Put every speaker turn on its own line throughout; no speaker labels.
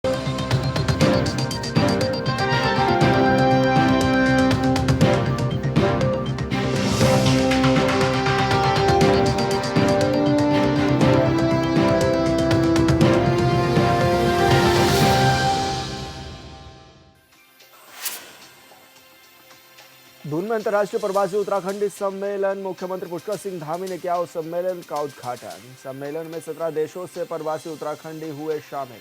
दून में अंतर्राष्ट्रीय प्रवासी उत्तराखंडी सम्मेलन मुख्यमंत्री पुष्कर सिंह धामी ने किया उस सम्मेलन का उद्घाटन। सम्मेलन में 17 देशों से प्रवासी उत्तराखंडी हुए शामिल।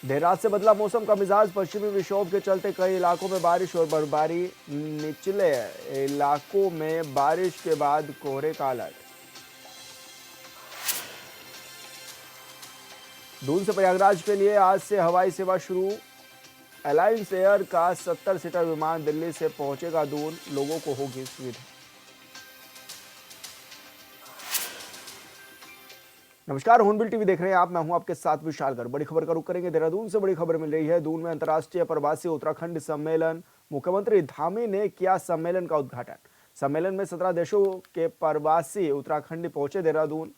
देर रात से बदला मौसम का मिजाज। पश्चिमी विक्षोभ के चलते कई इलाकों में बारिश और बर्फबारी। निचले इलाकों में बारिश के बाद कोहरे का अलर्ट। दून से प्रयागराज के लिए आज से हवाई सेवा शुरू। अलायंस एयर का 70 सीटर विमान दिल्ली से पहुंचेगा दून। लोगों को होगी सुविधा। नमस्कार, हॉर्नबिल टीवी देख रहे हैं आप। मैं हूं आपके साथ विशालगढ़। बड़ी खबर का रुख करेंगे देहरादून से। बड़ी खबर मिल रही है दून में अंतर्राष्ट्रीय प्रवासी उत्तराखंड सम्मेलन। मुख्यमंत्री धामी ने किया सम्मेलन का उद्घाटन। सम्मेलन में 17 देशों के प्रवासी उत्तराखंडी पहुंचे देहरादून।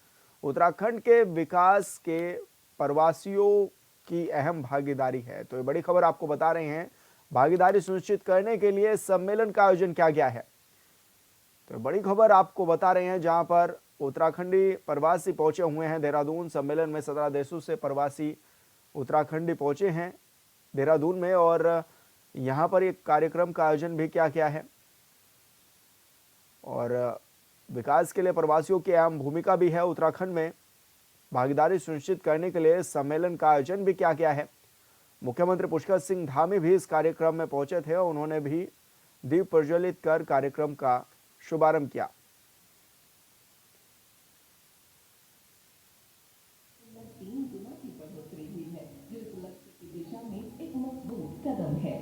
उत्तराखंड के विकास के प्रवासियों की अहम भागीदारी है। तो ये बड़ी खबर आपको बता रहे हैं। भागीदारी सुनिश्चित करने के लिए सम्मेलन का आयोजन किया गया है। तो बड़ी खबर आपको बता रहे हैं जहां पर उत्तराखंडी प्रवासी पहुंचे हुए हैं देहरादून। सम्मेलन में 17 देशों से प्रवासी उत्तराखंडी पहुंचे हैं देहरादून में और यहां पर एक कार्यक्रम का आयोजन भी किया गया है। और विकास के लिए प्रवासियों की अहम भूमिका भी है। उत्तराखंड में भागीदारी सुनिश्चित करने के लिए सम्मेलन का आयोजन भी किया गया है। मुख्यमंत्री पुष्कर सिंह धामी भी इस कार्यक्रम में पहुंचे थे और उन्होंने भी दीप प्रज्वलित कर कार्यक्रम का शुभारंभ किया।
3 गुना की बढ़ोतरी हुई है, जो इस लक्ष्य की दिशा में एक मजबूत कदम है।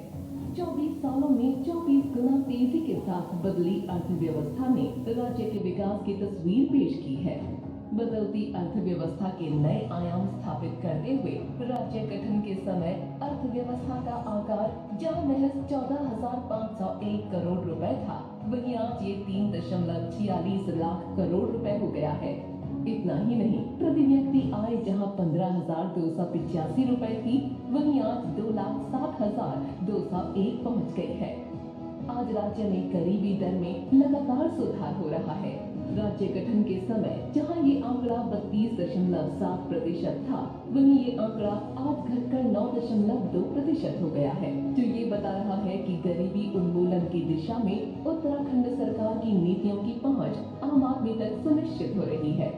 24 सालों में 24 गुना तेजी के साथ बदली अर्थव्यवस्था ने राज्य के विकास की तस्वीर पेश की है। बदलती अर्थव्यवस्था के नए आयाम स्थापित करते हुए राज्य गठन के समय अर्थव्यवस्था का आकार जहां महज 14,501 करोड़ रुपए था, वहीं आज ये 3.46 लाख करोड़ रुपए हो गया है। इतना ही नहीं, प्रति व्यक्ति आय जहां 15,285 रुपए थी, वहीं आज 2,60,201 पहुंच गई है। आज राज्य में गरीबी दर में लगातार सुधार हो रहा है। राज्य गठन के समय जहां ये आंकड़ा 32.7% था, वहीं ये आंकड़ा आज घटकर 9.2% हो गया है, जो ये बता रहा है कि गरीबी उन्मूलन की दिशा में उत्तराखंड सरकार की नीतियों की पहुंच आम आदमी तक सुनिश्चित हो रही है।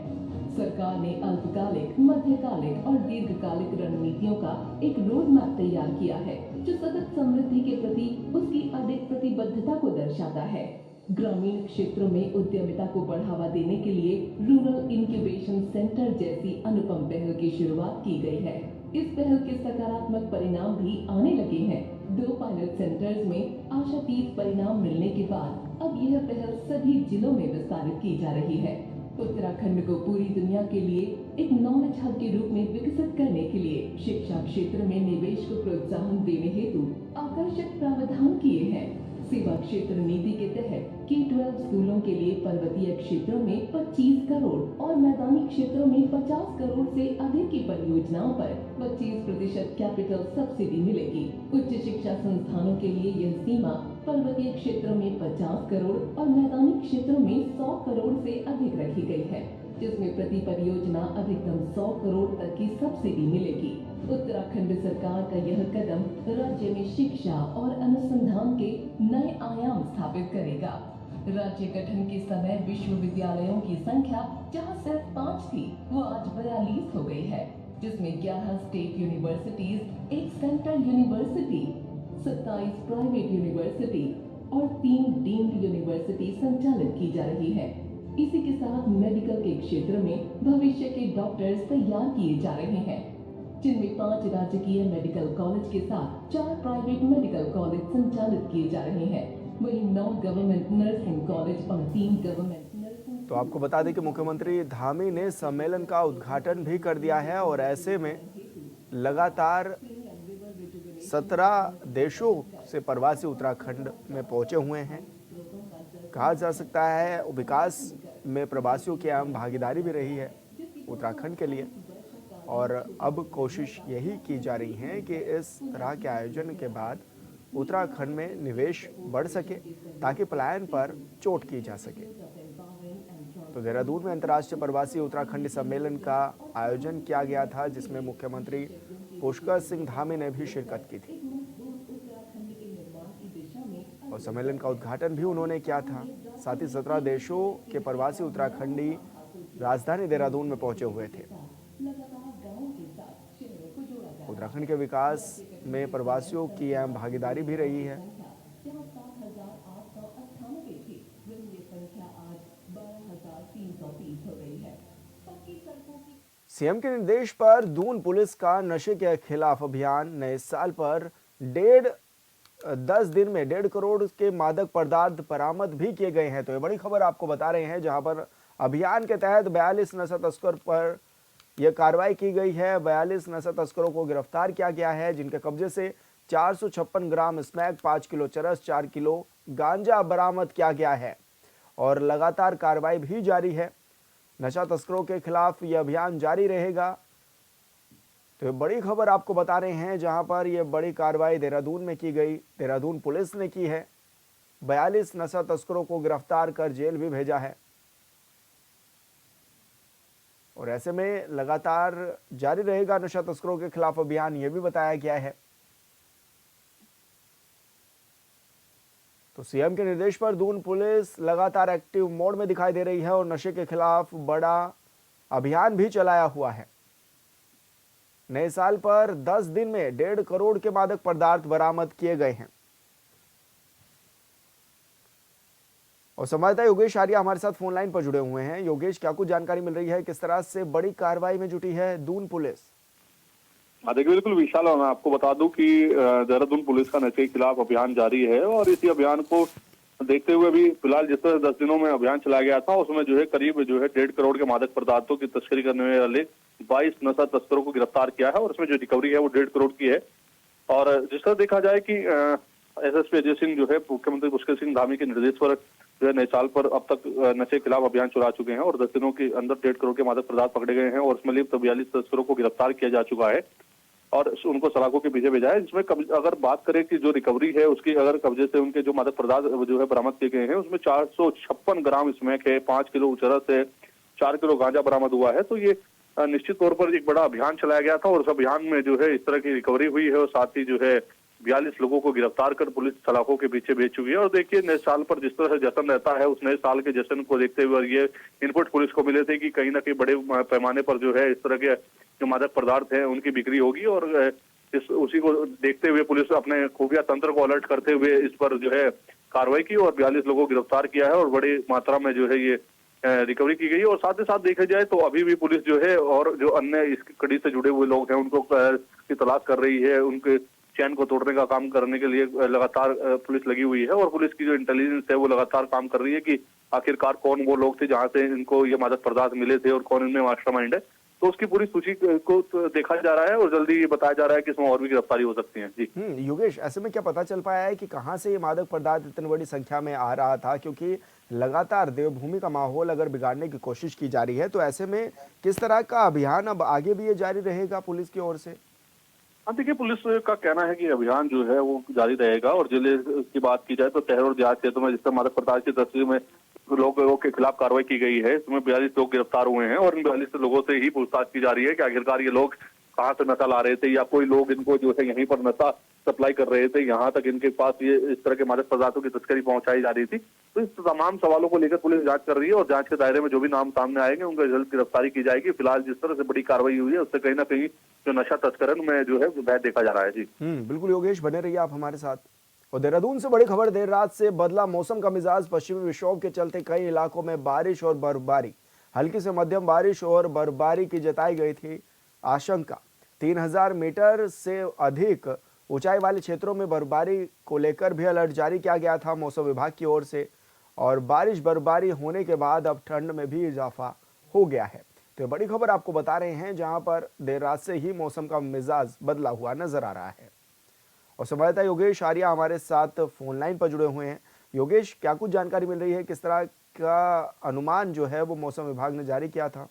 सरकार ने अल्पकालिक, मध्यकालिक और दीर्घकालिक रणनीतियों का एक रोड मैप तैयार किया है, जो सतत समृद्धि के प्रति उसकी अडिग प्रतिबद्धता को दर्शाता है। ग्रामीण क्षेत्रों में उद्यमिता को बढ़ावा देने के लिए रूरल इंक्यूबेशन सेंटर जैसी अनुपम पहल की शुरुआत की गई है। इस पहल के सकारात्मक परिणाम भी आने लगे हैं। 2 पायलट सेंटर्स में आशातीत परिणाम मिलने के बाद अब यह पहल सभी जिलों में विस्तारित की जा रही है। उत्तराखंड को पूरी दुनिया के लिए एक नॉलेज हब के रूप में विकसित करने के लिए शिक्षा क्षेत्र में निवेश को प्रोत्साहन देने हेतु आकर्षक प्रावधान किए हैं। सेवा क्षेत्र नीति के तहत K-12 स्कूलों के लिए पर्वतीय क्षेत्रों में 25 करोड़ और मैदानी क्षेत्रों में 50 करोड़ से अधिक की परियोजनाओं पर 25% कैपिटल सब्सिडी मिलेगी। उच्च शिक्षा संस्थानों के लिए यह सीमा पर्वतीय क्षेत्रों में 50 करोड़ और मैदानी क्षेत्रों में 100 करोड़ से अधिक रखी गई है, जिसमें प्रति परियोजना अधिकतम 100 करोड़ तक की सब्सिडी मिलेगी। उत्तराखंड सरकार का यह कदम राज्य में शिक्षा और अनुसंधान के नए आयाम स्थापित करेगा। राज्य गठन के समय विश्वविद्यालयों की संख्या जहां सिर्फ 5 थी, वो आज 42 हो गई है, जिसमें 11 state universities, 1 central university, 27 private university और 3 डीम्ड यूनिवर्सिटी संचालित की जा रही है। इसी के साथ मेडिकल के क्षेत्र में भविष्य के डॉक्टर्स तैयार किए जा रहे हैं, जिनमें 5 राजकीय मेडिकल कॉलेज के साथ 4 प्राइवेट मेडिकल कॉलेज संचालित किए जा रहे हैं। वहीं 9 गवर्नमेंट नर्सिंग कॉलेज और 3 गवर्नमेंट नर्सिंग।
तो आपको बता दें कि मुख्यमंत्री धामी ने सम्मेलन का उद्घाटन भी कर दिया है और ऐसे में लगातार 17 देशों से प्रवासी उत्तराखंड में पहुंचे हुए हैं। कहा जा सकता है विकास में प्रवासियों की अहम भागीदारी भी रही है उत्तराखंड के लिए। और अब कोशिश यही की जा रही है कि इस तरह के आयोजन के बाद उत्तराखंड में निवेश बढ़ सके ताकि पलायन पर चोट की जा सके। तो देहरादून में अंतर्राष्ट्रीय प्रवासी उत्तराखंडी सम्मेलन का आयोजन किया गया था, जिसमें मुख्यमंत्री पुष्कर सिंह धामी ने भी शिरकत की थी और सम्मेलन का उद्घाटन भी उन्होंने किया था। साथ ही 17 देशों के प्रवासी उत्तराखंडी राजधानी देहरादून में पहुंचे हुए थे। उत्तराखंड के विकास में प्रवासियों की अहम भागीदारी भी रही है। सीएम के निर्देश पर दून पुलिस का नशे के खिलाफ अभियान नए साल पर 10 दिन में 1.5 करोड़ के मादक पदार्थ बरामद भी किए गए हैं। तो ये बड़ी खबर आपको बता रहे हैं, जहां पर अभियान के तहत 42 नशा तस्कर पर यह कार्रवाई की गई है। 42 नशा तस्करों को गिरफ्तार किया गया है, जिनके कब्जे से 456 ग्राम स्मैक, 5 किलो चरस, 4 किलो गांजा बरामद किया गया है और लगातार कार्रवाई भी जारी है। नशा तस्करों के खिलाफ यह अभियान जारी रहेगा। तो ये बड़ी खबर आपको बता रहे हैं, जहां पर यह बड़ी कार्रवाई देहरादून में की गई, देहरादून पुलिस ने की है। 42 नशा तस्करों को गिरफ्तार कर जेल भी भेजा है और ऐसे में लगातार जारी रहेगा नशा तस्करों के खिलाफ अभियान, यह भी बताया गया है। तो सीएम के निर्देश पर दून पुलिस लगातार एक्टिव मोड में दिखाई दे रही है और नशे के खिलाफ बड़ा अभियान भी चलाया हुआ है। नए साल पर 10 दिन में 1.5 करोड़ के मादक पदार्थ बरामद किए गए हैं। और संवाददाता योगेश आर्या हमारे साथ फोन लाइन पर जुड़े हुए हैं। योगेश, क्या कुछ जानकारी मिल रही है, किस तरह से बड़ी कार्रवाई में जुटी है दून पुलिस?
देखिए, बिल्कुल विशाल, मैं आपको बता दूं कि देहरादून पुलिस का नशे के खिलाफ अभियान जारी है और इसी अभियान को देखते हुए भी फिलहाल जिस तरह 10 दिनों में अभियान चलाया गया था, उसमें करीब 1.5 करोड़ के मादक पदार्थों की तस्करी करने वाले 22 नशा तस्करों को गिरफ्तार किया है और उसमें जो रिकवरी है वो 1.5 करोड़ की है। और जिस तरह देखा जाए कि एसएसपी अजय सिंह मुख्यमंत्री पुष्कर सिंह धामी के निर्देश पर नए साल पर अब तक नशे के खिलाफ अभियान चला चुके हैं और 10 दिनों के अंदर 1.5 करोड़ के मादक पदार्थ पकड़े गए हैं और उसमें लिप्त 42 तस्करों को गिरफ्तार किया जा चुका है और उनको सलाखों के पीछे भेजा है। जिसमें अगर बात करें कि जो रिकवरी है उसकी, अगर कब्जे से उनके जो मादक पदार्थ बरामद किए गए हैं, उसमें 456 ग्राम स्मैक है, 5 किलो चरस है, 4 किलो गांजा बरामद हुआ है। तो ये निश्चित तौर पर एक बड़ा अभियान चलाया गया था और उस अभियान में इस तरह की रिकवरी हुई है और साथ ही 42 लोगों को गिरफ्तार कर पुलिस सलाखों के पीछे भेज चुकी है। और देखिए, नए साल पर जिस तरह से जश्न रहता है, उस नए साल के जश्न को देखते हुए ये इनपुट पुलिस को मिले थे कि कहीं ना कहीं बड़े पैमाने पर इस तरह के जो मादक पदार्थ हैं उनकी बिक्री होगी और उसी को देखते हुए पुलिस अपने खुफिया तंत्र को अलर्ट करते हुए इस पर कार्रवाई की और 42 लोगों को गिरफ्तार किया है और बड़ी मात्रा में ये रिकवरी की गई। और साथ ही साथ देखा जाए तो अभी भी पुलिस और जो अन्य इस कड़ी से जुड़े हुए लोग हैं उनको की तलाश कर रही है। उनके चैन को तोड़ने का काम करने के लिए लगातार पुलिस लगी हुई है और पुलिस की जो इंटेलिजेंस है वो लगातार काम कर रही है कि आखिरकार कौन वो लोग थे जहां से इनको ये मादक पदार्थ मिले थे और कौन इनमें मास्टरमाइंड है। तो उसकी पूरी सूची को देखा जा रहा है और जल्दी ये बताया जा रहा है कि इसमें और भी गिरफ्तारी हो सकती है। जी
योगेश, ऐसे में क्या पता चल पाया है कि कहां से ये मादक पदार्थ इतनी बड़ी संख्या में आ रहा था, क्योंकि लगातार देवभूमि का माहौल अगर बिगाड़ने की कोशिश की जा रही है, तो ऐसे में किस तरह का अभियान अब आगे भी ये जारी रहेगा पुलिस की ओर से?
हाँ, देखिए, पुलिस का कहना है कि अभियान वो जारी रहेगा और जिले की बात की जाए तो शहर और देहात क्षेत्रों में जिस तरह मादक पदार्थ की तस्वीर में लोगों के खिलाफ कार्रवाई की गई है, इसमें 42 लोग गिरफ्तार हुए हैं और इन 42 लोगों से ही पूछताछ की जा रही है कि आखिरकार ये लोग कहाँ से नशा ला रहे थे या कोई लोग इनको यहीं पर नशा सप्लाई कर रहे थे, यहाँ तक इनके पास ये इस तरह के मादक पदार्थों की तस्करी पहुंचाई जा रही थी। तो इस तमाम सवालों को लेकर पुलिस जांच कर रही है और जांच के दायरे में जो भी नाम सामने आएंगे उनका जल्द गिरफ्तारी की जाएगी। फिलहाल जिस तरह से बड़ी कार्रवाई हुई है उससे कहीं ना कहीं जो नशा तस्करण में वह देखा जा रहा है। जी
बिल्कुल योगेश, बने रहिए आप हमारे साथ। और देहरादून से बड़ी खबर, देर रात से बदला मौसम का मिजाज। पश्चिमी विक्षोभ के चलते कई इलाकों में बारिश और बर्फबारी, हल्की से मध्यम बारिश और बर्फबारी की जताई गई थी आशंका। 3000 मीटर से अधिक ऊंचाई वाले क्षेत्रों में बर्फबारी को लेकर भी अलर्ट जारी किया गया था मौसम विभाग की ओर से। और बारिश बर्फबारी होने के बाद अब ठंड में भी इजाफा हो गया है। तो बड़ी खबर आपको बता रहे हैं, जहां पर देर रात से ही मौसम का मिजाज बदला हुआ नजर आ रहा है। और संवाददाता योगेश आर्या हमारे साथ फोन लाइन पर जुड़े हुए हैं। योगेश, क्या कुछ जानकारी मिल रही है, किस तरह का अनुमान जो है वो मौसम विभाग ने जारी किया था।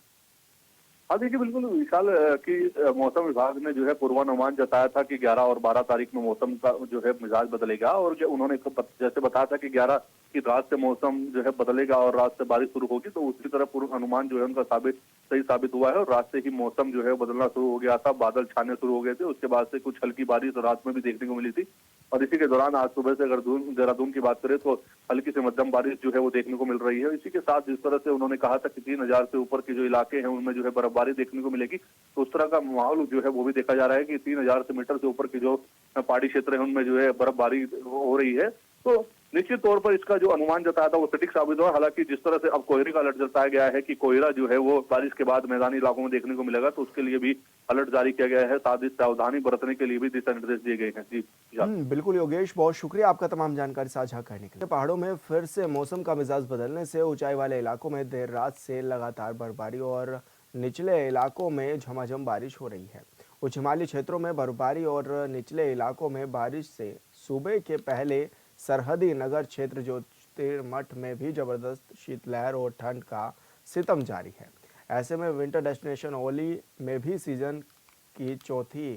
हाँ देखिए बिल्कुल विशाल कि मौसम विभाग ने जो है पूर्वानुमान जताया था कि 11 और 12 तारीख में मौसम का जो है मिजाज बदलेगा और जो उन्होंने जैसे बताया था कि 11 की रात से मौसम जो है बदलेगा और रात से बारिश शुरू होगी, तो उसी तरह पूर्व अनुमान जो है उनका सही साबित हुआ है और रात से ही मौसम जो है बदलना शुरू हो गया था, बादल छाने शुरू हो गए थे। उसके बाद से कुछ हल्की बारिश रात में भी देखने को मिली थी और इसी के दौरान आज सुबह से अगर देहरादून की बात करें तो हल्की से मध्यम बारिश जो है वो देखने को मिल रही है। इसी के साथ जिस तरह से उन्होंने कहा था कि 3000 से ऊपर के जो इलाके हैं उनमें जो है बर्फबारी देखने को मिलेगी, तो उस तरह का माहौल जो है वो भी देखा जा रहा है कि 3000 से मीटर से ऊपर के जो पहाड़ी क्षेत्र है उनमें जो है बर्फबारी हो रही है। तो निश्चित तौर पर इसका जो अनुमान जताया था वो सटीक साबित हुआ। हालांकि जिस तरह से अब कोहरे का अलर्ट जताया गया है कि कोहरा जो है वो बारिश के बाद मैदानी इलाकों में देखने को मिलेगा, तो उसके लिए भी अलर्ट जारी किया गया है। साथ ही सावधानी बरतने के लिए भी दिशा निर्देश दिए गए हैं। जी
बिल्कुल योगेश, बहुत शुक्रिया आपका तमाम जानकारी साझा करने के लिए। पहाड़ों में फिर से मौसम का मिजाज बदलने से ऊंचाई वाले इलाकों में देर रात से लगातार बर्फबारी और निचले इलाकों में झमाझम बारिश हो रही है। उच्च हिमालयी क्षेत्रों में बर्फबारी और निचले इलाकों में बारिश से सूबे के पहले सरहदी नगर क्षेत्र ज्योतिर्मठ में भी जबरदस्त शीतलहर और ठंड का सितम जारी है। ऐसे में विंटर डेस्टिनेशन ओली में भी सीजन की चौथी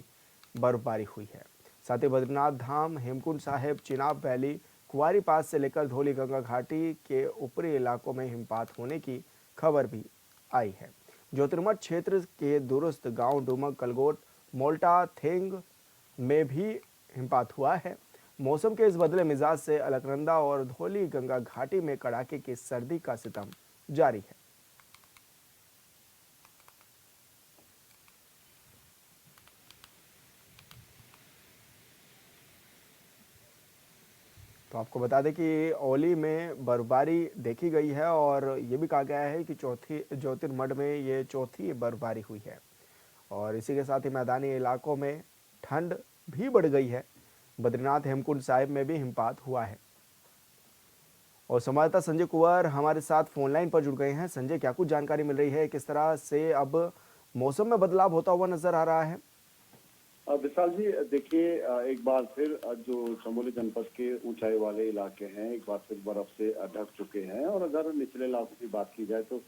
बर्फबारी हुई है। साथ ही बद्रीनाथ धाम, हेमकुंड साहिब, चिनाब वैली, कुंवारी पास से लेकर धौली गंगा घाटी के ऊपरी इलाकों में हिमपात होने की खबर भी आई है। ज्योतिर्मठ क्षेत्र के दूरस्थ गांव डुमक, कलगोट, मोल्टा, थेंग में भी हिमपात हुआ है। मौसम के इस बदले मिजाज से अलकनंदा और धौली गंगा घाटी में कड़ाके की सर्दी का सितम जारी है। तो आपको बता दें कि ओली में बर्फबारी देखी गई है और ये भी कहा गया है कि चौथी ज्योतिर्मठ में ये चौथी बर्फबारी हुई है और इसी के साथ ही मैदानी इलाकों में ठंड भी बढ़ गई है। बद्रीनाथ, हेमकुंड साहिब में भी हिमपात हुआ है। और संवाददाता संजय कुंवर हमारे साथ फोन लाइन पर जुड़ गए हैं। संजय, क्या कुछ जानकारी मिल रही है, किस तरह से अब मौसम में बदलाव होता हुआ नजर आ रहा है?
विशाल जी देखिए, एक बार फिर जो चमोली जनपद के ऊंचाई वाले इलाके हैं एक बार फिर बर्फ से ढक चुके हैं और अगर निचले इलाकों की बात की जाए तो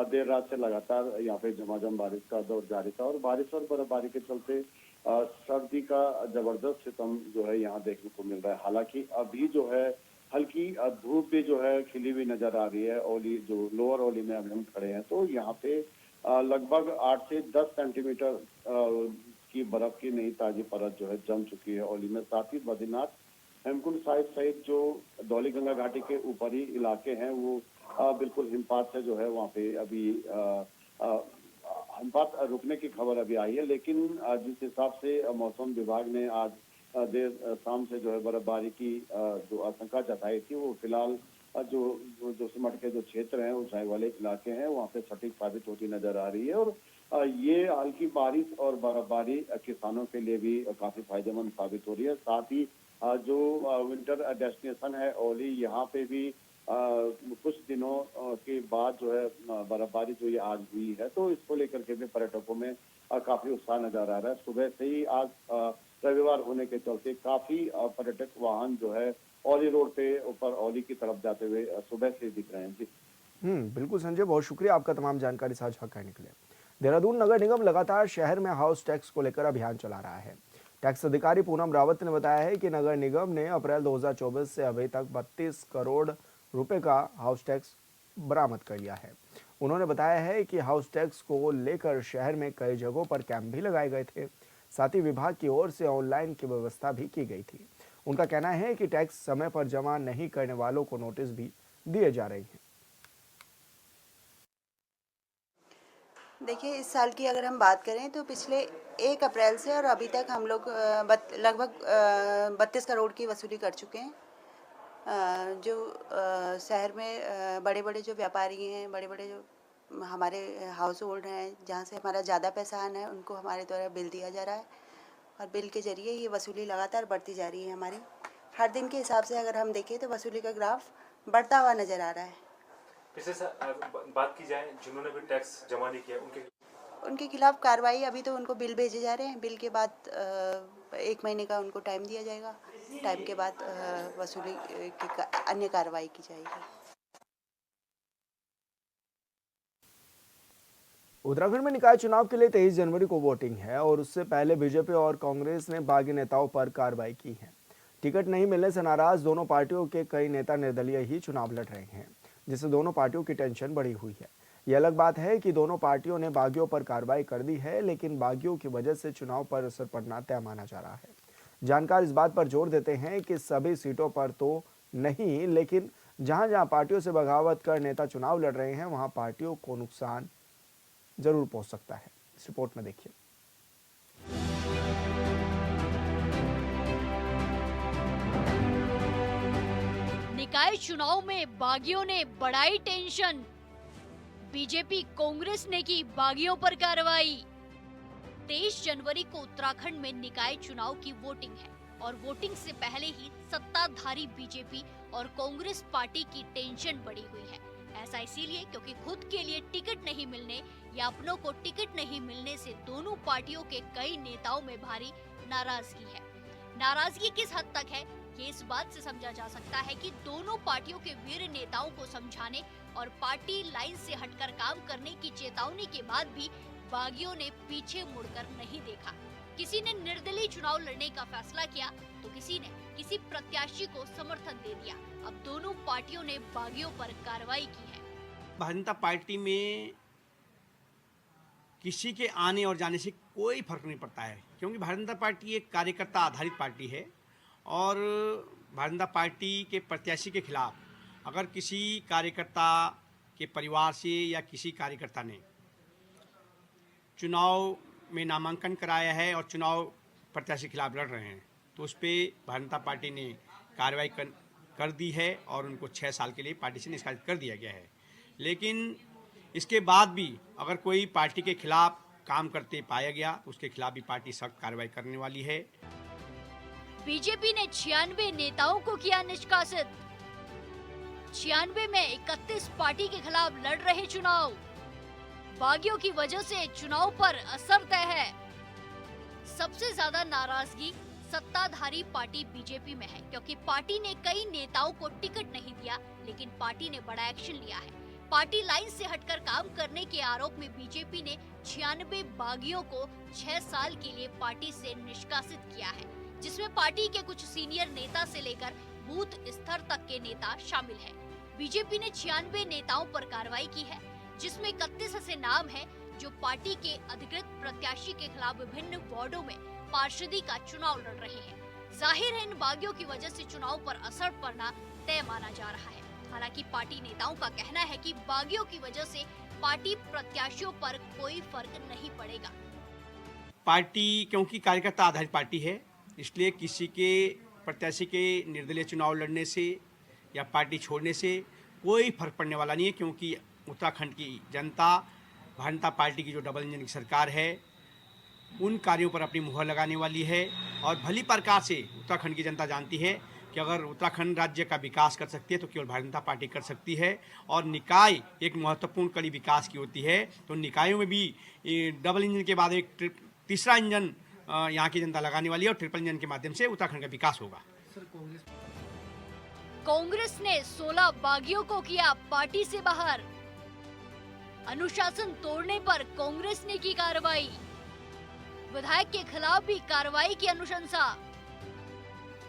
देर रात से लगातार यहाँ पे झमाझम बारिश का दौर जारी था और बारिश और बर्फबारी के चलते सर्दी का जबरदस्त सितम जो है यहाँ देखने को मिल रहा है। हालांकि अभी जो है हल्की धूप भी जो है खिली हुई नजर आ रही है। ओली जो लोअर ओली में अभी हम खड़े हैं तो यहाँ पे लगभग 8 से 10 सेंटीमीटर की बर्फ की नई ताजी परत जो है जम चुकी है ओली में। साथ ही बद्रीनाथ, हेमकुंड साहिब सहित जो धौली गंगा घाटी के ऊपरी इलाके हैं वो बिल्कुल हिमपात से जो है वहाँ पे अभी हिमपात रुकने की खबर अभी आई है। लेकिन जिस हिसाब से मौसम विभाग ने आज देर शाम से जो है बर्फबारी की जो आशंका जताई थी वो फिलहाल जो सिमट के जो क्षेत्र हैं ऊंचाई वाले इलाके हैं वहाँ पे सटीक साबित होती नजर आ रही है। और ये हल्की बारिश और बर्फबारी किसानों के लिए भी काफी फायदेमंद साबित हो रही है। साथ ही जो विंटर डेस्टिनेशन है ओली, यहाँ पे भी कुछ दिनों के बाद जो है बर्फबारी जो ये आज हुई है तो इसको लेकर के भी पर्यटकों में काफी उत्साह नजर आ रहा है। सुबह से ही आज रविवार होने के चलते काफी पर्यटक वाहन जो है ओली रोड पे ऊपर ओली की तरफ जाते हुए सुबह से दिख रहे हैं। जी
बिल्कुल संजय, बहुत शुक्रिया आपका तमाम जानकारी साझा करने के लिए। देहरादून नगर निगम लगातार शहर में हाउस टैक्स को लेकर अभियान चला रहा है। टैक्स अधिकारी पूनम रावत ने बताया है कि नगर निगम ने अप्रैल 2024 से अभी तक 32 करोड़ रुपए का हाउस टैक्स बरामद कर लिया है। उन्होंने बताया है कि हाउस टैक्स को लेकर शहर में कई जगहों पर कैंप भी लगाए गए थे। साथ ही विभाग की ओर से ऑनलाइन की व्यवस्था भी की गई थी। उनका कहना है कि टैक्स समय पर जमा नहीं करने वालों को नोटिस भी दिए जा रहे हैं।
देखिए, इस साल की अगर हम बात करें तो पिछले 1 अप्रैल से और अभी तक हम लोग लगभग 32 करोड़ की वसूली कर चुके हैं। जो शहर में बड़े बड़े जो व्यापारी हैं, बड़े बड़े जो हमारे हाउस होल्ड हैं, जहाँ से हमारा ज़्यादा पैसा आना है उनको हमारे द्वारा बिल दिया जा रहा है और बिल के ज़रिए ये वसूली लगातार बढ़ती जा रही है। हमारी हर दिन के हिसाब से अगर हम देखें तो वसूली का ग्राफ बढ़ता हुआ नज़र आ रहा है।
पिछले बात की जाए जिन्होंने भी टैक्स जमा नहीं किया
उनके खिलाफ कार्रवाई, अभी तो उनको बिल भेजे जा रहे हैं। बिल के बाद 1 महीने का उनको टाइम दिया जाएगा। टाइम के बाद वसूली की अन्य कार्रवाई की जाएगी।
उत्तराखंड में निकाय चुनाव के लिए 23 जनवरी को वोटिंग है और उससे पहले बीजेपी और कांग्रेस ने बागी नेताओं पर कार्रवाई की है। टिकट नहीं मिलने से नाराज दोनों पार्टियों के कई नेता निर्दलीय ही चुनाव लड़ रहे हैं, जिससे दोनों पार्टियों की टेंशन बढ़ी हुई है। यह अलग बात है कि दोनों पार्टियों ने बागियों पर कार्रवाई कर दी है, लेकिन बागियों की वजह से चुनाव पर असर पड़ना तय माना जा रहा है। जानकार इस बात पर जोर देते हैं कि सभी सीटों पर तो नहीं, लेकिन जहां जहां पार्टियों से बगावत कर नेता चुनाव लड़ रहे हैं वहां पार्टियों को नुकसान जरूर पहुंच सकता है। इस रिपोर्ट में देखिए।
निकाय चुनाव में बागियों ने बढ़ाई टेंशन, बीजेपी कांग्रेस ने की बागियों पर कार्रवाई। 23 जनवरी को उत्तराखंड में निकाय चुनाव की वोटिंग है और वोटिंग से पहले ही सत्ताधारी बीजेपी और कांग्रेस पार्टी की टेंशन बढ़ी हुई है। ऐसा इसीलिए क्योंकि खुद के लिए टिकट नहीं मिलने या अपनों को टिकट नहीं मिलने से दोनों पार्टियों के कई नेताओं में भारी नाराजगी है। नाराजगी किस हद तक है, ये इस बात से समझा जा सकता है कि दोनों पार्टियों के वीर नेताओं को समझाने और पार्टी लाइन से हटकर काम करने की चेतावनी के बाद भी बागियों ने पीछे मुड़कर नहीं देखा। किसी ने निर्दलीय चुनाव लड़ने का फैसला किया तो किसी ने किसी प्रत्याशी को समर्थन दे दिया। अब दोनों पार्टियों ने बागियों पर कार्रवाई की है।
भारतीय जनता पार्टी में किसी के आने और जाने से कोई फर्क नहीं पड़ता है, क्योंकि भारतीय जनता पार्टी एक कार्यकर्ता आधारित पार्टी है और भारतीय जनता पार्टी के प्रत्याशी के खिलाफ अगर किसी कार्यकर्ता के परिवार से या किसी कार्यकर्ता ने चुनाव में नामांकन कराया है और चुनाव प्रत्याशी के खिलाफ लड़ रहे हैं तो उस पर भारतीय जनता पार्टी ने कार्रवाई कर दी है और उनको 6 साल के लिए पार्टी से निष्कासित कर दिया गया है। लेकिन इसके बाद भी अगर कोई पार्टी के खिलाफ काम करते पाया गया तो उसके खिलाफ भी पार्टी सख्त कार्रवाई करने वाली है।
बीजेपी ने 96 नेताओं को किया निष्कासित। 96 में 31 पार्टी के खिलाफ लड़ रहे चुनाव। बागियों की वजह से चुनाव पर असर तय है। सबसे ज्यादा नाराजगी सत्ताधारी पार्टी बीजेपी में है, क्योंकि पार्टी ने कई नेताओं को टिकट नहीं दिया, लेकिन पार्टी ने बड़ा एक्शन लिया है। पार्टी लाइन से हटकर काम करने के आरोप में बीजेपी ने 96 बागियों को 6 साल के लिए पार्टी से निष्कासित किया है, जिसमें पार्टी के कुछ सीनियर नेता से लेकर बूथ स्तर तक के नेता शामिल हैं। बीजेपी ने 96 नेताओं पर कार्रवाई की है, जिसमें 31 ऐसे नाम हैं जो पार्टी के अधिकृत प्रत्याशी के खिलाफ विभिन्न वार्डों में पार्षदी का चुनाव लड़ रहे हैं। जाहिर है इन बागियों की वजह से चुनाव पर असर पड़ना तय माना जा रहा है। हालांकि पार्टी नेताओं का कहना है कि बागियों की वजह से पार्टी प्रत्याशियों पर कोई फर्क नहीं पड़ेगा।
पार्टी क्योंकि कार्यकर्ता आधारित पार्टी है, इसलिए किसी के प्रत्याशी के निर्दलीय चुनाव लड़ने से या पार्टी छोड़ने से कोई फर्क पड़ने वाला नहीं है, क्योंकि उत्तराखंड की जनता भारतीय जनता पार्टी की जो डबल इंजन की सरकार है उन कार्यों पर अपनी मुहर लगाने वाली है। और भली प्रकार से उत्तराखंड की जनता जानती है कि अगर उत्तराखंड राज्य का विकास कर सकती है तो केवल भारतीय जनता पार्टी कर सकती है। और निकाय एक महत्वपूर्ण कड़ी विकास की होती है, तो निकायों में भी डबल इंजन के बाद एक तीसरा इंजन यहाँ की जनता लगाने वाली है और ट्रिपल इंजन के माध्यम से उत्तराखंड का विकास होगा।
कांग्रेस ने 16 बागियों को किया पार्टी से बाहर। अनुशासन तोड़ने पर कांग्रेस ने की कार्रवाई। विधायक के खिलाफ भी कार्रवाई की अनुशंसा।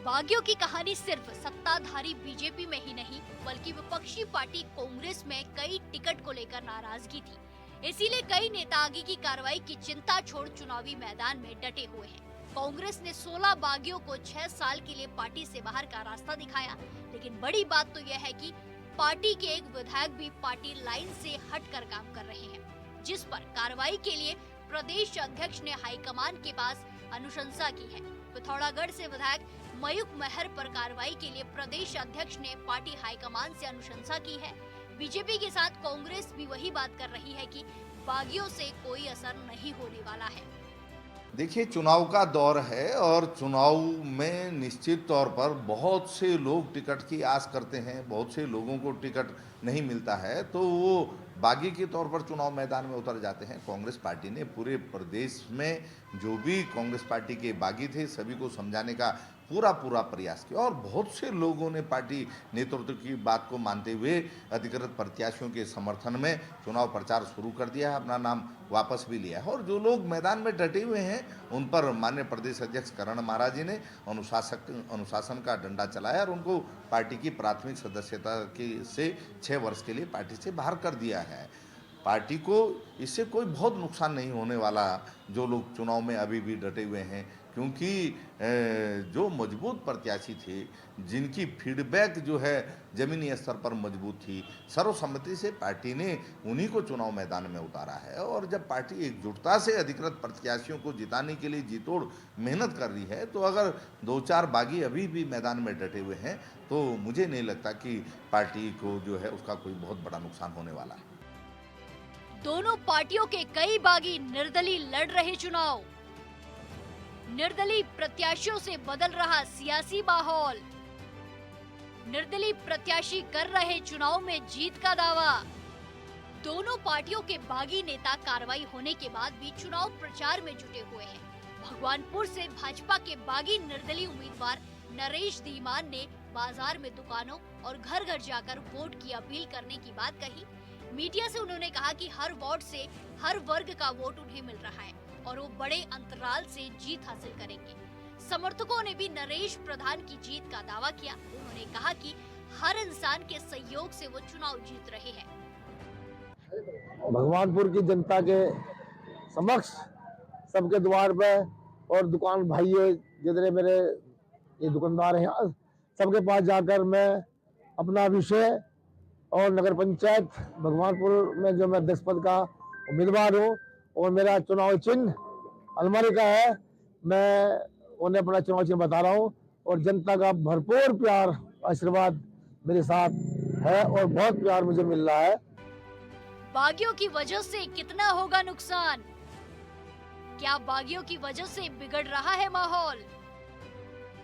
बागियों की कहानी सिर्फ सत्ताधारी बीजेपी में ही नहीं बल्कि विपक्षी पार्टी कांग्रेस में कई टिकट को लेकर नाराजगी थी। इसीलिए कई नेता आगे की कार्रवाई की चिंता छोड़ चुनावी मैदान में डटे हुए हैं। कांग्रेस ने 16 बागियों को 6 साल के लिए पार्टी से बाहर का रास्ता दिखाया, लेकिन बड़ी बात तो यह है कि पार्टी के एक विधायक भी पार्टी लाइन से हटकर काम कर रहे हैं, जिस पर कार्रवाई के लिए प्रदेश अध्यक्ष ने हाईकमान के पास अनुशंसा की है। पिथौरागढ़ से विधायक मयूख महर पर कार्रवाई के लिए प्रदेश अध्यक्ष ने पार्टी हाईकमान से अनुशंसा की है। बीजेपी के साथ कांग्रेस भी वही बात कर रही है कि बागियों से कोई असर नहीं होने वाला है।
देखिए, चुनाव का दौर है और चुनाव में निश्चित तौर पर बहुत से लोग टिकट की आस करते हैं, बहुत से लोगों को टिकट नहीं मिलता है तो वो बागी के तौर पर चुनाव मैदान में उतर जाते हैं। कांग्रेस पार्टी ने पूरे प्रदेश में जो भी कांग्रेस पार्टी के बागी थे सभी को समझाने का पूरा प्रयास किया और बहुत से लोगों ने पार्टी नेतृत्व की बात को मानते हुए अधिकृत प्रत्याशियों के समर्थन में चुनाव प्रचार शुरू कर दिया है, अपना नाम वापस भी लिया है। और जो लोग मैदान में डटे हुए हैं उन पर माननीय प्रदेश अध्यक्ष करण महाराज जी ने अनुशासन का डंडा चलाया और उनको पार्टी की प्राथमिक सदस्यता से 6 वर्ष के लिए पार्टी से बाहर कर दिया है। पार्टी को इससे कोई बहुत नुकसान नहीं होने वाला, जो लोग चुनाव में अभी भी डटे हुए हैं, क्योंकि जो मजबूत प्रत्याशी थे, जिनकी फीडबैक जो है जमीनी स्तर पर मजबूत थी, सर्वसम्मति से पार्टी ने उन्हीं को चुनाव मैदान में उतारा है। और जब पार्टी एकजुटता से अधिकृत प्रत्याशियों को जिताने के लिए जी तोड़ मेहनत कर रही है, तो अगर 2-4 बागी अभी भी मैदान में डटे हुए हैं तो मुझे नहीं लगता कि पार्टी को जो है उसका कोई बहुत बड़ा नुकसान होने वाला है।
दोनों पार्टियों के कई बागी निर्दलीय लड़ रहे चुनाव। निर्दलीय प्रत्याशियों से बदल रहा सियासी माहौल। निर्दलीय प्रत्याशी कर रहे चुनाव में जीत का दावा। दोनों पार्टियों के बागी नेता कार्रवाई होने के बाद भी चुनाव प्रचार में जुटे हुए हैं। भगवानपुर से भाजपा के बागी निर्दलीय उम्मीदवार नरेश धीमान ने बाजार में दुकानों और घर घर जाकर वोट की अपील करने की बात कही। मीडिया से उन्होंने कहा कि हर वार्ड से हर वर्ग का वोट उन्हें मिल रहा है और वो बड़े अंतराल से जीत हासिल करेंगे। समर्थकों ने भी नरेश प्रधान की जीत का दावा किया। उन्होंने कहा कि हर इंसान के सहयोग से वो चुनाव जीत रहे हैं।
भगवानपुर की जनता के समक्ष सबके द्वार पे और दुकान भाइयों जितने मेरे ये दुकानदार हैं सबके पास जाकर मैं अपना विषय और नगर पंचायत भगवानपुर में जो मैं अध्यक्ष पद का उम्मीदवार हूँ और मेरा चुनाव चिन्ह अलमारी का है, मैं उन्हें अपना चुनाव चिन्ह बता रहा हूँ और जनता का भरपूर प्यार आशीर्वाद मेरे साथ है और बहुत प्यार मुझे मिल रहा है।
बागियों की वजह से कितना होगा नुकसान? क्या बागियों की वजह से बिगड़ रहा है माहौल?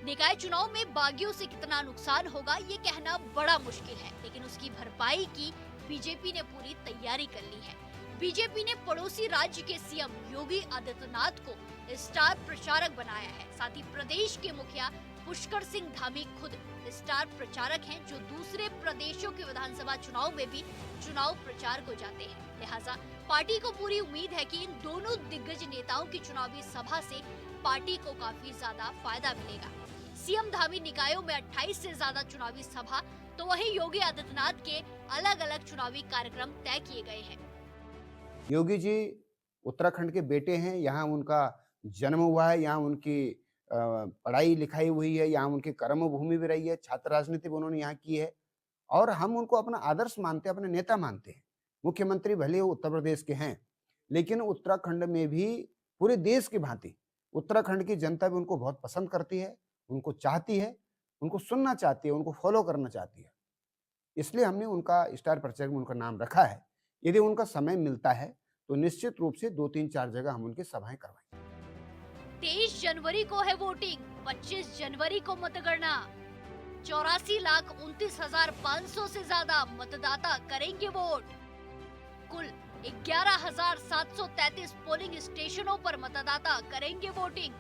निकाय चुनाव में बागियों से कितना नुकसान होगा ये कहना बड़ा मुश्किल है, लेकिन उसकी भरपाई की बीजेपी ने पूरी तैयारी कर ली है। बीजेपी ने पड़ोसी राज्य के सीएम योगी आदित्यनाथ को स्टार प्रचारक बनाया है। साथ ही प्रदेश के मुखिया पुष्कर सिंह धामी खुद स्टार प्रचारक हैं, जो दूसरे प्रदेशों के विधानसभा चुनाव में भी चुनाव प्रचार को जाते हैं। लिहाजा पार्टी को पूरी उम्मीद है कि इन दोनों दिग्गज नेताओं की चुनावी सभा से पार्टी को काफी ज्यादा फायदा मिलेगा। सीएम धामी निकायों में 28 से ज्यादा चुनावी सभा, तो वहीं योगी आदित्यनाथ के अलग अलग चुनावी कार्यक्रम तय किए गए हैं।
योगी जी उत्तराखंड के बेटे हैं, यहाँ उनका जन्म हुआ है, यहाँ उनकी पढ़ाई लिखाई हुई है, यहाँ उनकी कर्म भूमि भी रही है, छात्र राजनीति भी उन्होंने यहाँ की है और हम उनको अपना आदर्श मानते हैं, अपने नेता मानते हैं। मुख्यमंत्री भले उत्तर प्रदेश के हैं, लेकिन उत्तराखंड में भी पूरे देश की भांति उत्तराखंड की जनता भी उनको बहुत पसंद करती है, उनको चाहती है, उनको सुनना चाहती है, उनको फॉलो करना चाहती है। इसलिए हमने उनका स्टार प्रचारक में उनका नाम रखा है। यदि उनका समय मिलता है तो निश्चित रूप से 2-3-4 जगह हम उनकी सभाएं करवाएंगे।
23 जनवरी को है वोटिंग, 25 जनवरी को मतगणना। 84,29,500 से ज्यादा मतदाता करेंगे वोट। कुल 11,733 पोलिंग स्टेशनों पर मतदाता करेंगे वोटिंग।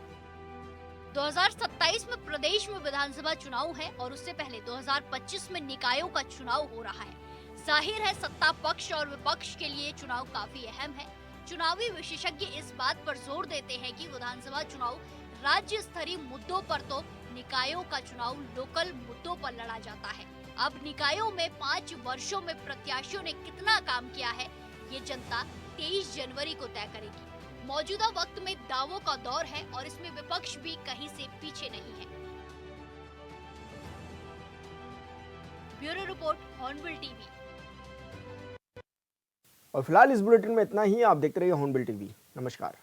2027 में प्रदेश में विधानसभा चुनाव है और उससे पहले 2025 में निकायों का चुनाव हो रहा है। जाहिर है सत्ता पक्ष और विपक्ष के लिए चुनाव काफी अहम है। चुनावी विशेषज्ञ इस बात पर जोर देते हैं कि विधानसभा चुनाव राज्य स्तरीय मुद्दों पर तो निकायों का चुनाव लोकल मुद्दों पर लड़ा जाता है। अब निकायों में 5 वर्षों में प्रत्याशियों ने कितना काम किया है, ये जनता 23 जनवरी को तय करेगी। मौजूदा वक्त में दावों का दौर है और इसमें विपक्ष भी कहीं से पीछे नहीं है। Bureau report, hornbill TV.
और फिलहाल इस बुलेटिन में इतना ही। आप देखते रहिए हॉर्नबिल टीवी। नमस्कार।